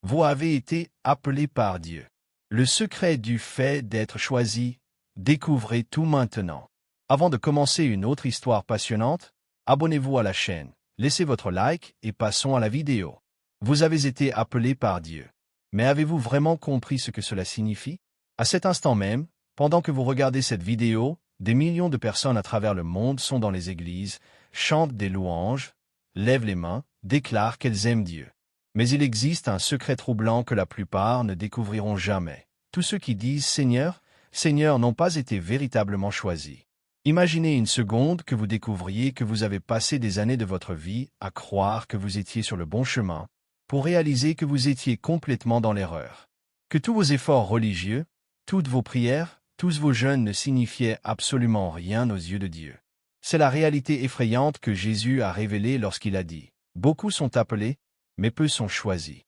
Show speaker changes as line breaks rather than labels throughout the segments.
Vous avez été appelés par Dieu. Le secret du fait d'être choisi, découvrez tout maintenant. Avant de commencer une autre histoire passionnante, abonnez-vous à la chaîne, laissez votre like et passons à la vidéo. Vous avez été appelés par Dieu. Mais avez-vous vraiment compris ce que cela signifie? À cet instant même, pendant que vous regardez cette vidéo, des millions de personnes à travers le monde sont dans les églises, chantent des louanges, lèvent les mains, déclarent qu'elles aiment Dieu. Mais il existe un secret troublant que la plupart ne découvriront jamais. Tous ceux qui disent « Seigneur, Seigneur » n'ont pas été véritablement choisis. Imaginez une seconde que vous découvriez que vous avez passé des années de votre vie à croire que vous étiez sur le bon chemin, pour réaliser que vous étiez complètement dans l'erreur. Que tous vos efforts religieux, toutes vos prières, tous vos jeûnes ne signifiaient absolument rien aux yeux de Dieu. C'est la réalité effrayante que Jésus a révélée lorsqu'il a dit « Beaucoup sont appelés, mais peu sont choisis ».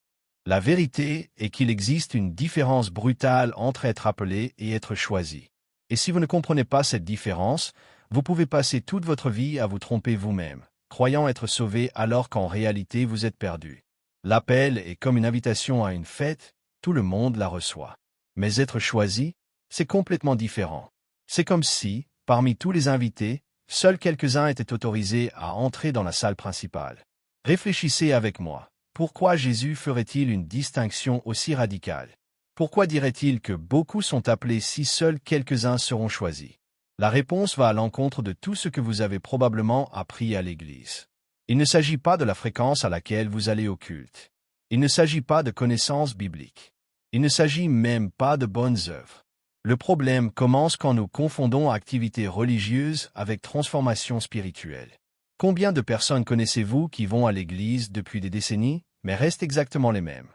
La vérité est qu'il existe une différence brutale entre être appelé et être choisi. Et si vous ne comprenez pas cette différence, vous pouvez passer toute votre vie à vous tromper vous-même, croyant être sauvé alors qu'en réalité vous êtes perdu. L'appel est comme une invitation à une fête, tout le monde la reçoit. Mais être choisi, c'est complètement différent. C'est comme si, parmi tous les invités, seuls quelques-uns étaient autorisés à entrer dans la salle principale. Réfléchissez avec moi. Pourquoi Jésus ferait-il une distinction aussi radicale? Pourquoi dirait-il que beaucoup sont appelés si seuls quelques-uns seront choisis? La réponse va à l'encontre de tout ce que vous avez probablement appris à l'Église. Il ne s'agit pas de la fréquence à laquelle vous allez au culte. Il ne s'agit pas de connaissances bibliques. Il ne s'agit même pas de bonnes œuvres. Le problème commence quand nous confondons activité religieuse avec transformation spirituelle. Combien de personnes connaissez-vous qui vont à l'Église depuis des décennies, mais restent exactement les mêmes?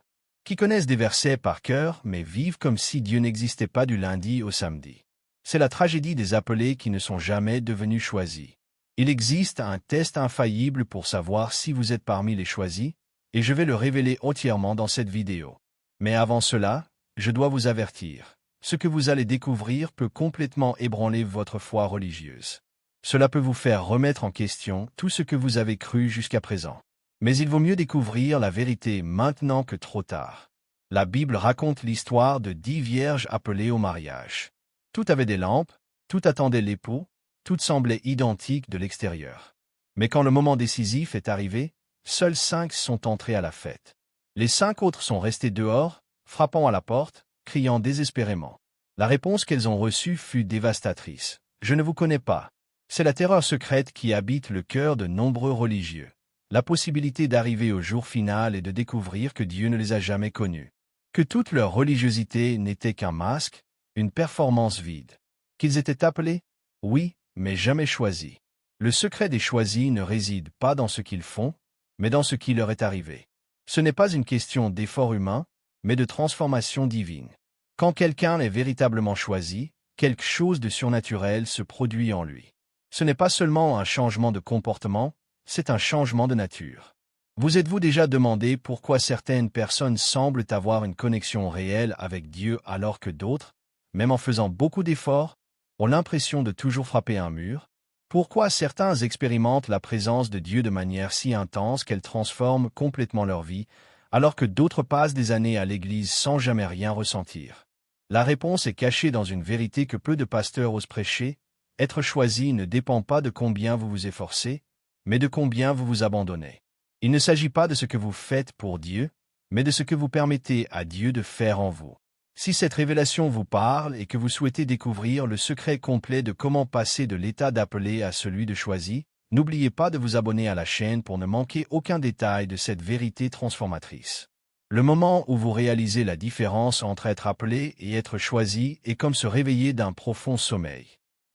Qui connaissent des versets par cœur, mais vivent comme si Dieu n'existait pas du lundi au samedi? C'est la tragédie des appelés qui ne sont jamais devenus choisis. Il existe un test infaillible pour savoir si vous êtes parmi les choisis, et je vais le révéler entièrement dans cette vidéo. Mais avant cela, je dois vous avertir. Ce que vous allez découvrir peut complètement ébranler votre foi religieuse. Cela peut vous faire remettre en question tout ce que vous avez cru jusqu'à présent. Mais il vaut mieux découvrir la vérité maintenant que trop tard. La Bible raconte l'histoire de 10 vierges appelées au mariage. Toutes avaient des lampes, toutes attendaient l'époux, toutes semblaient identiques de l'extérieur. Mais quand le moment décisif est arrivé, seuls 5 sont entrés à la fête. Les 5 autres sont restés dehors, frappant à la porte, criant désespérément. La réponse qu'elles ont reçue fut dévastatrice. « Je ne vous connais pas ». C'est la terreur secrète qui habite le cœur de nombreux religieux. La possibilité d'arriver au jour final et de découvrir que Dieu ne les a jamais connus. Que toute leur religiosité n'était qu'un masque, une performance vide. Qu'ils étaient appelés? Oui, mais jamais choisis. Le secret des choisis ne réside pas dans ce qu'ils font, mais dans ce qui leur est arrivé. Ce n'est pas une question d'effort humain, mais de transformation divine. Quand quelqu'un est véritablement choisi, quelque chose de surnaturel se produit en lui. Ce n'est pas seulement un changement de comportement, c'est un changement de nature. Vous êtes-vous déjà demandé pourquoi certaines personnes semblent avoir une connexion réelle avec Dieu alors que d'autres, même en faisant beaucoup d'efforts, ont l'impression de toujours frapper un mur? Pourquoi certains expérimentent la présence de Dieu de manière si intense qu'elle transforme complètement leur vie, alors que d'autres passent des années à l'Église sans jamais rien ressentir? La réponse est cachée dans une vérité que peu de pasteurs osent prêcher. Être choisi ne dépend pas de combien vous vous efforcez, mais de combien vous vous abandonnez. Il ne s'agit pas de ce que vous faites pour Dieu, mais de ce que vous permettez à Dieu de faire en vous. Si cette révélation vous parle et que vous souhaitez découvrir le secret complet de comment passer de l'état d'appelé à celui de choisi, n'oubliez pas de vous abonner à la chaîne pour ne manquer aucun détail de cette vérité transformatrice. Le moment où vous réalisez la différence entre être appelé et être choisi est comme se réveiller d'un profond sommeil.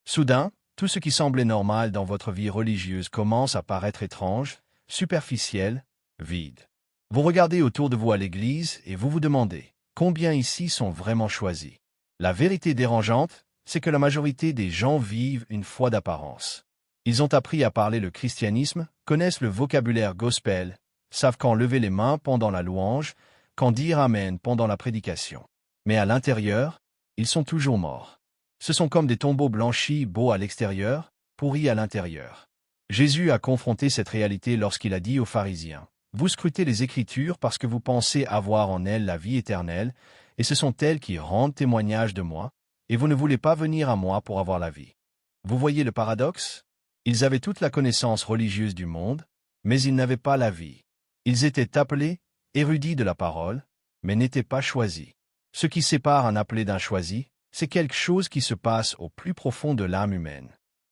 Soudain, tout ce qui semblait normal dans votre vie religieuse commence à paraître étrange, superficiel, vide. Vous regardez autour de vous à l'église et vous vous demandez, combien ici sont vraiment choisis? La vérité dérangeante, c'est que la majorité des gens vivent une foi d'apparence. Ils ont appris à parler le christianisme, connaissent le vocabulaire gospel, savent quand lever les mains pendant la louange, quand dire Amen pendant la prédication. Mais à l'intérieur, ils sont toujours morts. Ce sont comme des tombeaux blanchis, beaux à l'extérieur, pourris à l'intérieur. Jésus a confronté cette réalité lorsqu'il a dit aux pharisiens, Vous scrutez les Écritures parce que vous pensez avoir en elles la vie éternelle, et ce sont elles qui rendent témoignage de moi, et vous ne voulez pas venir à moi pour avoir la vie. Vous voyez le paradoxe? Ils avaient toute la connaissance religieuse du monde, mais ils n'avaient pas la vie. Ils étaient appelés, érudits de la parole, mais n'étaient pas choisis. Ce qui sépare un appelé d'un choisi, c'est quelque chose qui se passe au plus profond de l'âme humaine.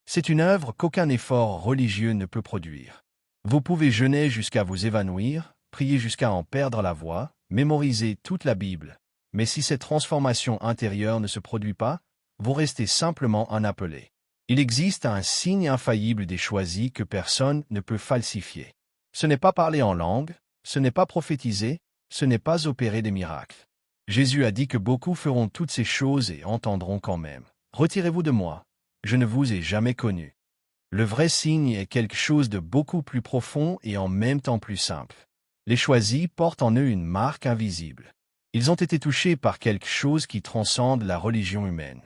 C'est une œuvre qu'aucun effort religieux ne peut produire. Vous pouvez jeûner jusqu'à vous évanouir, prier jusqu'à en perdre la voix, mémoriser toute la Bible, mais si cette transformation intérieure ne se produit pas, vous restez simplement un appelé. Il existe un signe infaillible des choisis que personne ne peut falsifier. Ce n'est pas parler en langue, ce n'est pas prophétiser, ce n'est pas opérer des miracles. Jésus a dit que beaucoup feront toutes ces choses et entendront quand même. Retirez-vous de moi, je ne vous ai jamais connu. Le vrai signe est quelque chose de beaucoup plus profond et en même temps plus simple. Les choisis portent en eux une marque invisible. Ils ont été touchés par quelque chose qui transcende la religion humaine.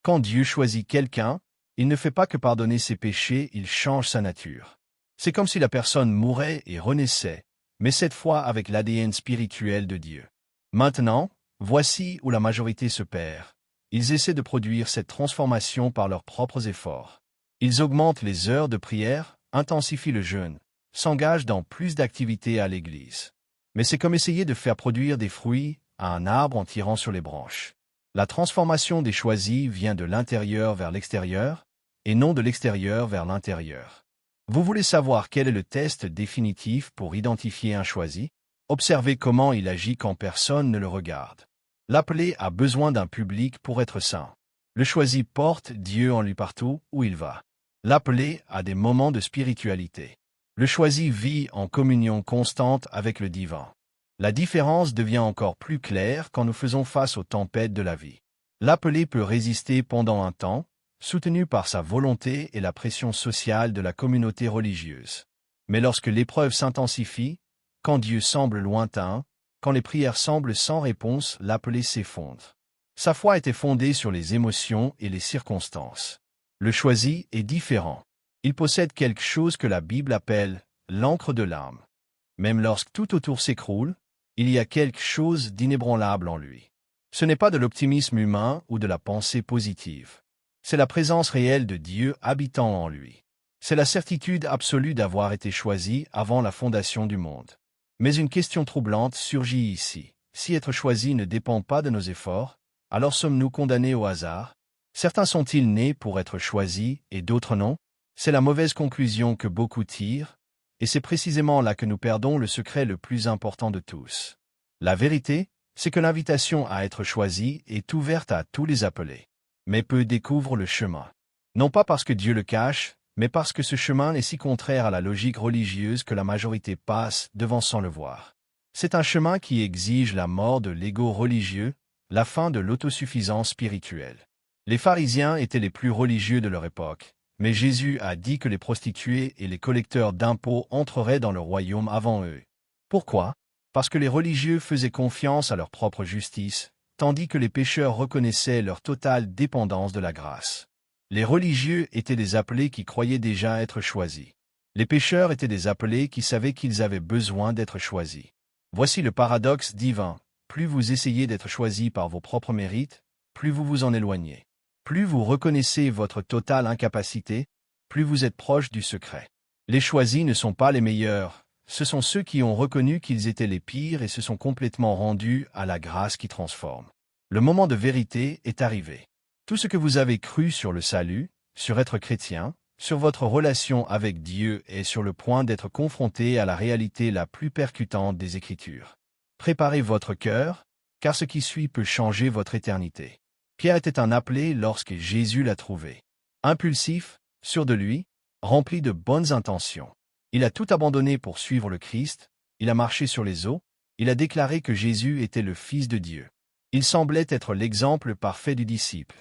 Quand Dieu choisit quelqu'un, il ne fait pas que pardonner ses péchés, il change sa nature. C'est comme si la personne mourait et renaissait, mais cette fois avec l'ADN spirituel de Dieu. Maintenant, voici où la majorité se perd. Ils essaient de produire cette transformation par leurs propres efforts. Ils augmentent les heures de prière, intensifient le jeûne, s'engagent dans plus d'activités à l'Église. Mais c'est comme essayer de faire produire des fruits à un arbre en tirant sur les branches. La transformation des choisis vient de l'intérieur vers l'extérieur, et non de l'extérieur vers l'intérieur. Vous voulez savoir quel est le test définitif pour identifier un choisi? Observez comment il agit quand personne ne le regarde. L'appelé a besoin d'un public pour être saint. Le choisi porte Dieu en lui partout où il va. L'appelé a des moments de spiritualité. Le choisi vit en communion constante avec le divin. La différence devient encore plus claire quand nous faisons face aux tempêtes de la vie. L'appelé peut résister pendant un temps, soutenu par sa volonté et la pression sociale de la communauté religieuse. Mais lorsque l'épreuve s'intensifie, quand Dieu semble lointain, quand les prières semblent sans réponse, l'appelé s'effondre. Sa foi était fondée sur les émotions et les circonstances. Le choisi est différent. Il possède quelque chose que la Bible appelle l'encre de l'âme. Même lorsque tout autour s'écroule, il y a quelque chose d'inébranlable en lui. Ce n'est pas de l'optimisme humain ou de la pensée positive. C'est la présence réelle de Dieu habitant en lui. C'est la certitude absolue d'avoir été choisi avant la fondation du monde. Mais une question troublante surgit ici. Si être choisi ne dépend pas de nos efforts, alors sommes-nous condamnés au hasard? Certains sont-ils nés pour être choisis et d'autres non? C'est la mauvaise conclusion que beaucoup tirent, et c'est précisément là que nous perdons le secret le plus important de tous. La vérité, c'est que l'invitation à être choisi est ouverte à tous les appelés. Mais peu découvrent le chemin. Non pas parce que Dieu le cache, mais parce que ce chemin est si contraire à la logique religieuse que la majorité passe devant sans le voir. C'est un chemin qui exige la mort de l'ego religieux, la fin de l'autosuffisance spirituelle. Les pharisiens étaient les plus religieux de leur époque, mais Jésus a dit que les prostituées et les collecteurs d'impôts entreraient dans le royaume avant eux. Pourquoi? Parce que les religieux faisaient confiance à leur propre justice, tandis que les pécheurs reconnaissaient leur totale dépendance de la grâce. Les religieux étaient des appelés qui croyaient déjà être choisis. Les pécheurs étaient des appelés qui savaient qu'ils avaient besoin d'être choisis. Voici le paradoxe divin. Plus vous essayez d'être choisis par vos propres mérites, plus vous vous en éloignez. Plus vous reconnaissez votre totale incapacité, plus vous êtes proche du secret. Les choisis ne sont pas les meilleurs, ce sont ceux qui ont reconnu qu'ils étaient les pires et se sont complètement rendus à la grâce qui transforme. Le moment de vérité est arrivé. Tout ce que vous avez cru sur le salut, sur être chrétien, sur votre relation avec Dieu est sur le point d'être confronté à la réalité la plus percutante des Écritures. Préparez votre cœur, car ce qui suit peut changer votre éternité. Pierre était un appelé lorsque Jésus l'a trouvé. Impulsif, sûr de lui, rempli de bonnes intentions. Il a tout abandonné pour suivre le Christ, il a marché sur les eaux, il a déclaré que Jésus était le Fils de Dieu. Il semblait être l'exemple parfait du disciple.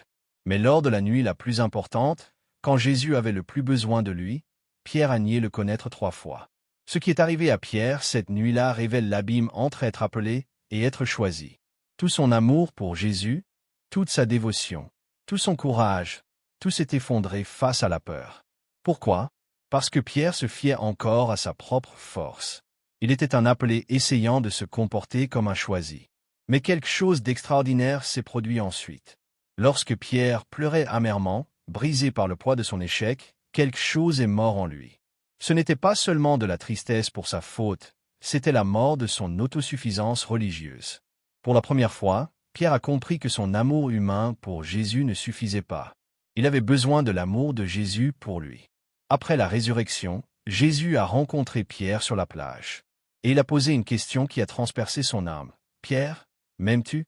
Mais lors de la nuit la plus importante, quand Jésus avait le plus besoin de lui, Pierre a nié le connaître 3 fois. Ce qui est arrivé à Pierre cette nuit-là révèle l'abîme entre être appelé et être choisi. Tout son amour pour Jésus, toute sa dévotion, tout son courage, tout s'est effondré face à la peur. Pourquoi? Parce que Pierre se fiait encore à sa propre force. Il était un appelé essayant de se comporter comme un choisi. Mais quelque chose d'extraordinaire s'est produit ensuite. Lorsque Pierre pleurait amèrement, brisé par le poids de son échec, quelque chose est mort en lui. Ce n'était pas seulement de la tristesse pour sa faute, c'était la mort de son autosuffisance religieuse. Pour la première fois, Pierre a compris que son amour humain pour Jésus ne suffisait pas. Il avait besoin de l'amour de Jésus pour lui. Après la résurrection, Jésus a rencontré Pierre sur la plage. Et il a posé une question qui a transpercé son âme. « Pierre, m'aimes-tu »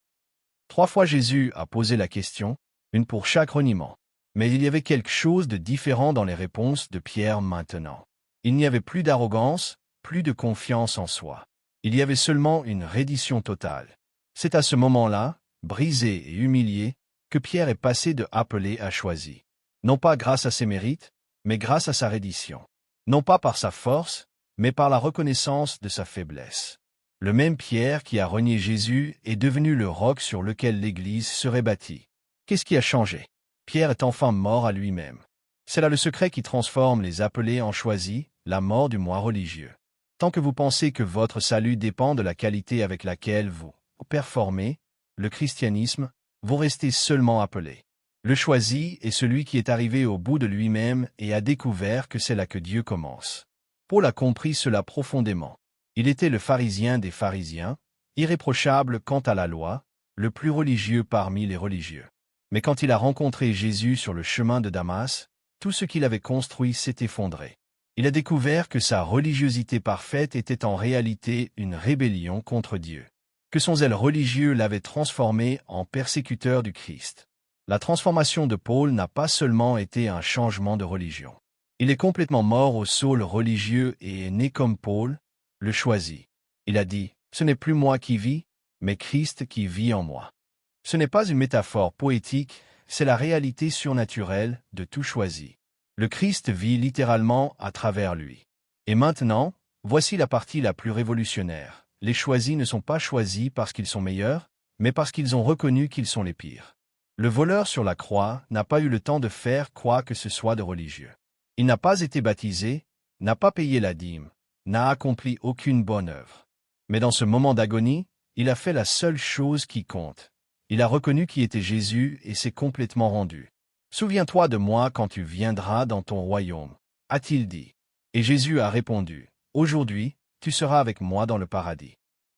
3 fois Jésus a posé la question, une pour chaque reniement. Mais il y avait quelque chose de différent dans les réponses de Pierre maintenant. Il n'y avait plus d'arrogance, plus de confiance en soi. Il y avait seulement une reddition totale. C'est à ce moment-là, brisé et humilié, que Pierre est passé de appelé à choisi. Non pas grâce à ses mérites, mais grâce à sa reddition. Non pas par sa force, mais par la reconnaissance de sa faiblesse. Le même Pierre qui a renié Jésus est devenu le roc sur lequel l'Église serait bâtie. Qu'est-ce qui a changé? Pierre est enfin mort à lui-même. C'est là le secret qui transforme les appelés en choisis, la mort du moi religieux. Tant que vous pensez que votre salut dépend de la qualité avec laquelle vous performez, le christianisme, vous restez seulement appelé. Le choisi est celui qui est arrivé au bout de lui-même et a découvert que c'est là que Dieu commence. Paul a compris cela profondément. Il était le pharisien des pharisiens, irréprochable quant à la loi, le plus religieux parmi les religieux. Mais quand il a rencontré Jésus sur le chemin de Damas, tout ce qu'il avait construit s'est effondré. Il a découvert que sa religiosité parfaite était en réalité une rébellion contre Dieu. Que son zèle religieux l'avait transformé en persécuteur du Christ. La transformation de Paul n'a pas seulement été un changement de religion. Il est complètement mort au saule religieux et est né comme Paul, le choisi. Il a dit, « Ce n'est plus moi qui vis, mais Christ qui vit en moi. » Ce n'est pas une métaphore poétique, c'est la réalité surnaturelle de tout choisi. Le Christ vit littéralement à travers lui. Et maintenant, voici la partie la plus révolutionnaire. Les choisis ne sont pas choisis parce qu'ils sont meilleurs, mais parce qu'ils ont reconnu qu'ils sont les pires. Le voleur sur la croix n'a pas eu le temps de faire quoi que ce soit de religieux. Il n'a pas été baptisé, n'a pas payé la dîme, n'a accompli aucune bonne œuvre. Mais dans ce moment d'agonie, il a fait la seule chose qui compte. Il a reconnu qui était Jésus et s'est complètement rendu. « Souviens-toi de moi quand tu viendras dans ton royaume, » a-t-il dit. Et Jésus a répondu, « Aujourd'hui, tu seras avec moi dans le paradis. »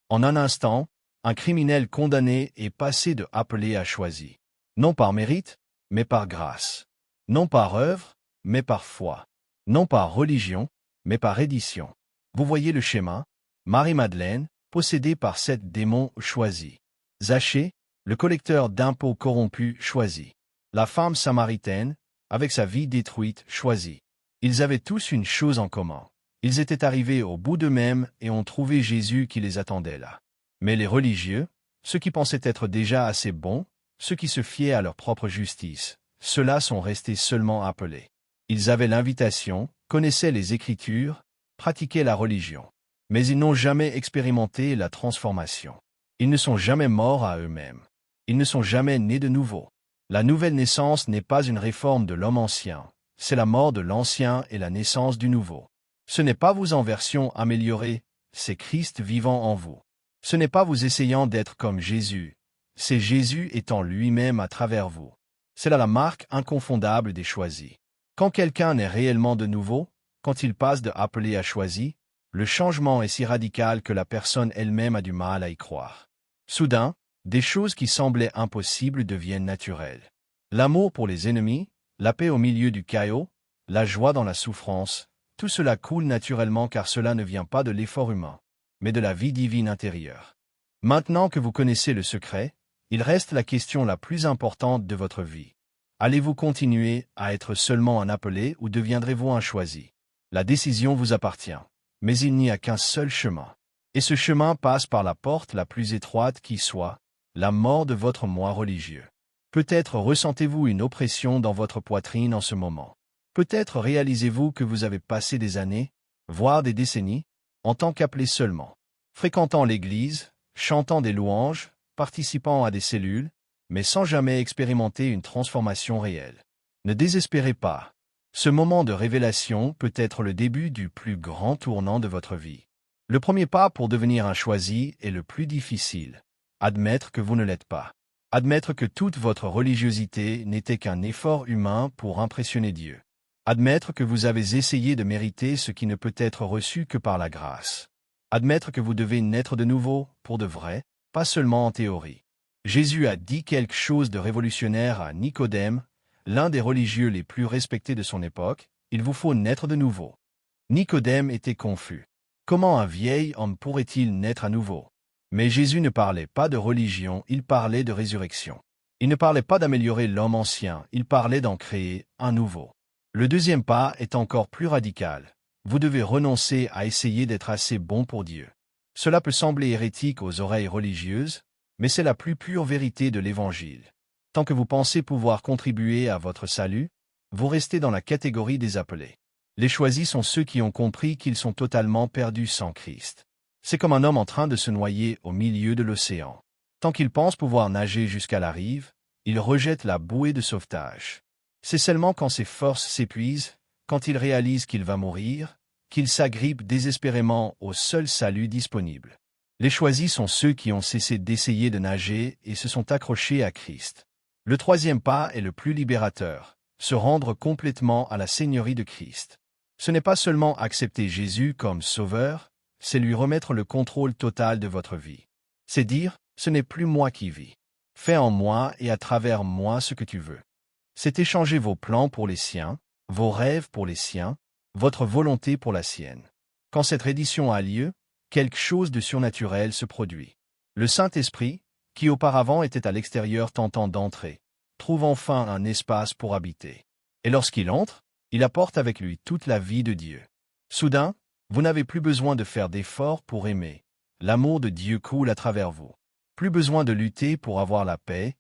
En un instant, un criminel condamné est passé de appelé à choisi. Non par mérite, mais par grâce. Non par œuvre, mais par foi. Non par religion, mais par reddition. Vous voyez le schéma? Marie-Madeleine, possédée par 7 démons choisis. Zachée, le collecteur d'impôts corrompu choisi. La femme samaritaine, avec sa vie détruite, choisie. Ils avaient tous une chose en commun. Ils étaient arrivés au bout d'eux-mêmes et ont trouvé Jésus qui les attendait là. Mais les religieux, ceux qui pensaient être déjà assez bons, ceux qui se fiaient à leur propre justice, ceux-là sont restés seulement appelés. Ils avaient l'invitation, connaissaient les Écritures, pratiquaient la religion. Mais ils n'ont jamais expérimenté la transformation. Ils ne sont jamais morts à eux-mêmes. Ils ne sont jamais nés de nouveau. La nouvelle naissance n'est pas une réforme de l'homme ancien, c'est la mort de l'ancien et la naissance du nouveau. Ce n'est pas vous en version améliorée, c'est Christ vivant en vous. Ce n'est pas vous essayant d'être comme Jésus, c'est Jésus étant lui-même à travers vous. C'est là la marque inconfondable des choisis. Quand quelqu'un est réellement de nouveau, quand il passe de appelé à choisi, le changement est si radical que la personne elle-même a du mal à y croire. Soudain, des choses qui semblaient impossibles deviennent naturelles. L'amour pour les ennemis, la paix au milieu du chaos, la joie dans la souffrance, tout cela coule naturellement car cela ne vient pas de l'effort humain, mais de la vie divine intérieure. Maintenant que vous connaissez le secret, il reste la question la plus importante de votre vie. Allez-vous continuer à être seulement un appelé ou deviendrez-vous un choisi? La décision vous appartient, mais il n'y a qu'un seul chemin. Et ce chemin passe par la porte la plus étroite qui soit, la mort de votre moi religieux. Peut-être ressentez-vous une oppression dans votre poitrine en ce moment. Peut-être réalisez-vous que vous avez passé des années, voire des décennies, en tant qu'appelé seulement, fréquentant l'Église, chantant des louanges, participant à des cellules, mais sans jamais expérimenter une transformation réelle. Ne désespérez pas. Ce moment de révélation peut être le début du plus grand tournant de votre vie. Le premier pas pour devenir un choisi est le plus difficile. Admettre que vous ne l'êtes pas. Admettre que toute votre religiosité n'était qu'un effort humain pour impressionner Dieu. Admettre que vous avez essayé de mériter ce qui ne peut être reçu que par la grâce. Admettre que vous devez naître de nouveau, pour de vrai, pas seulement en théorie. Jésus a dit quelque chose de révolutionnaire à Nicodème, l'un des religieux les plus respectés de son époque. Il vous faut naître de nouveau. Nicodème était confus. Comment un vieil homme pourrait-il naître à nouveau? Mais Jésus ne parlait pas de religion, il parlait de résurrection. Il ne parlait pas d'améliorer l'homme ancien, il parlait d'en créer un nouveau. Le deuxième pas est encore plus radical. Vous devez renoncer à essayer d'être assez bon pour Dieu. Cela peut sembler hérétique aux oreilles religieuses, mais c'est la plus pure vérité de l'Évangile. Tant que vous pensez pouvoir contribuer à votre salut, vous restez dans la catégorie des appelés. Les choisis sont ceux qui ont compris qu'ils sont totalement perdus sans Christ. C'est comme un homme en train de se noyer au milieu de l'océan. Tant qu'il pense pouvoir nager jusqu'à la rive, il rejette la bouée de sauvetage. C'est seulement quand ses forces s'épuisent, quand il réalise qu'il va mourir, qu'il s'agrippe désespérément au seul salut disponible. Les choisis sont ceux qui ont cessé d'essayer de nager et se sont accrochés à Christ. Le troisième pas est le plus libérateur, se rendre complètement à la Seigneurie de Christ. Ce n'est pas seulement accepter Jésus comme sauveur, c'est lui remettre le contrôle total de votre vie. C'est dire, ce n'est plus moi qui vis. Fais en moi et à travers moi ce que tu veux. C'est échanger vos plans pour les siens, vos rêves pour les siens, votre volonté pour la sienne. Quand cette reddition a lieu, quelque chose de surnaturel se produit. Le Saint-Esprit, qui auparavant était à l'extérieur tentant d'entrer, trouve enfin un espace pour habiter. Et lorsqu'il entre, il apporte avec lui toute la vie de Dieu. Soudain, vous n'avez plus besoin de faire d'efforts pour aimer. L'amour de Dieu coule à travers vous. Plus besoin de lutter pour avoir la paix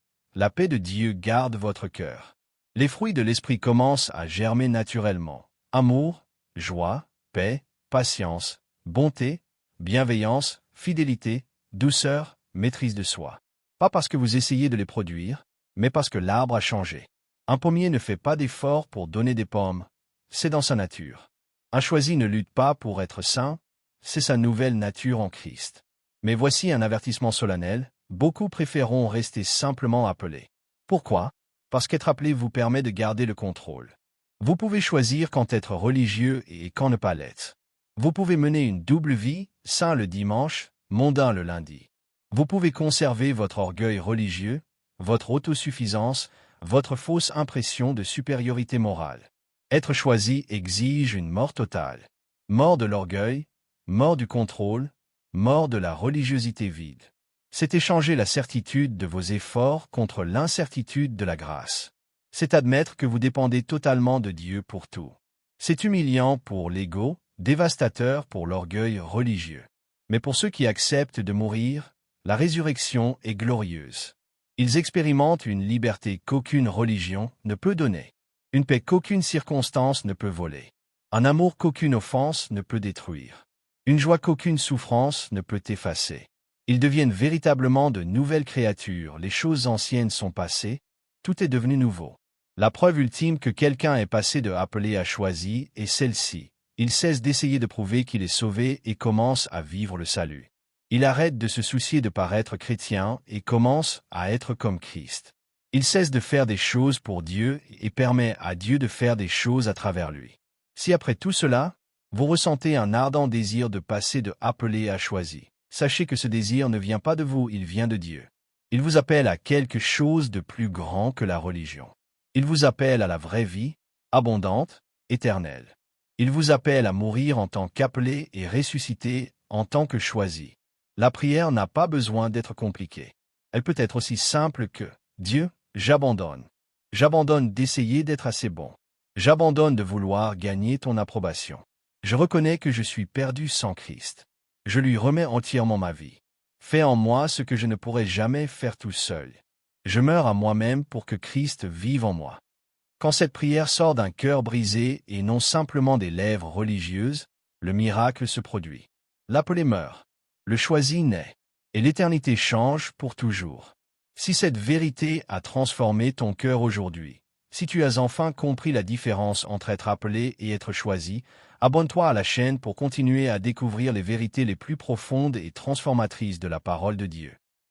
de Dieu garde votre cœur. Les fruits de l'Esprit commencent à germer naturellement. Amour, joie, paix, patience, bonté, bienveillance, fidélité, douceur, maîtrise de soi. Pas parce que vous essayez de les produire, mais parce que l'arbre a changé. Un pommier ne fait pas d'efforts pour donner des pommes, c'est dans sa nature. Un choisi ne lutte pas pour être saint, c'est sa nouvelle nature en Christ. Mais voici un avertissement solennel, beaucoup préféreront rester simplement appelés. Pourquoi? Parce qu'être appelé vous permet de garder le contrôle. Vous pouvez choisir quand être religieux et quand ne pas l'être. Vous pouvez mener une double vie, saint le dimanche, mondain le lundi. Vous pouvez conserver votre orgueil religieux, votre autosuffisance, votre fausse impression de supériorité morale. Être choisi exige une mort totale. Mort de l'orgueil, mort du contrôle, mort de la religiosité vide. C'est échanger la certitude de vos efforts contre l'incertitude de la grâce. C'est admettre que vous dépendez totalement de Dieu pour tout. C'est humiliant pour l'ego, dévastateur pour l'orgueil religieux. Mais pour ceux qui acceptent de mourir, la résurrection est glorieuse. Ils expérimentent une liberté qu'aucune religion ne peut donner, une paix qu'aucune circonstance ne peut voler, un amour qu'aucune offense ne peut détruire, une joie qu'aucune souffrance ne peut effacer. Ils deviennent véritablement de nouvelles créatures, les choses anciennes sont passées, tout est devenu nouveau. La preuve ultime que quelqu'un est passé de appelé à choisi est celle-ci. Il cesse d'essayer de prouver qu'il est sauvé et commence à vivre le salut. Il arrête de se soucier de paraître chrétien et commence à être comme Christ. Il cesse de faire des choses pour Dieu et permet à Dieu de faire des choses à travers lui. Si après tout cela, vous ressentez un ardent désir de passer de appelé à choisi, sachez que ce désir ne vient pas de vous, il vient de Dieu. Il vous appelle à quelque chose de plus grand que la religion. Il vous appelle à la vraie vie, abondante, éternelle. Il vous appelle à mourir en tant qu'appelé et ressusciter en tant que choisi. La prière n'a pas besoin d'être compliquée. Elle peut être aussi simple que « Dieu, j'abandonne. J'abandonne d'essayer d'être assez bon. J'abandonne de vouloir gagner ton approbation. Je reconnais que je suis perdu sans Christ. Je lui remets entièrement ma vie. Fais en moi ce que je ne pourrais jamais faire tout seul. Je meurs à moi-même pour que Christ vive en moi. » Quand cette prière sort d'un cœur brisé et non simplement des lèvres religieuses, le miracle se produit. L'appelé meurt. Le choisi naît. Et l'éternité change pour toujours. Si cette vérité a transformé ton cœur aujourd'hui, Si tu as enfin compris la différence entre être appelé et être choisi, abonne-toi à la chaîne pour continuer à découvrir les vérités les plus profondes et transformatrices de la parole de Dieu.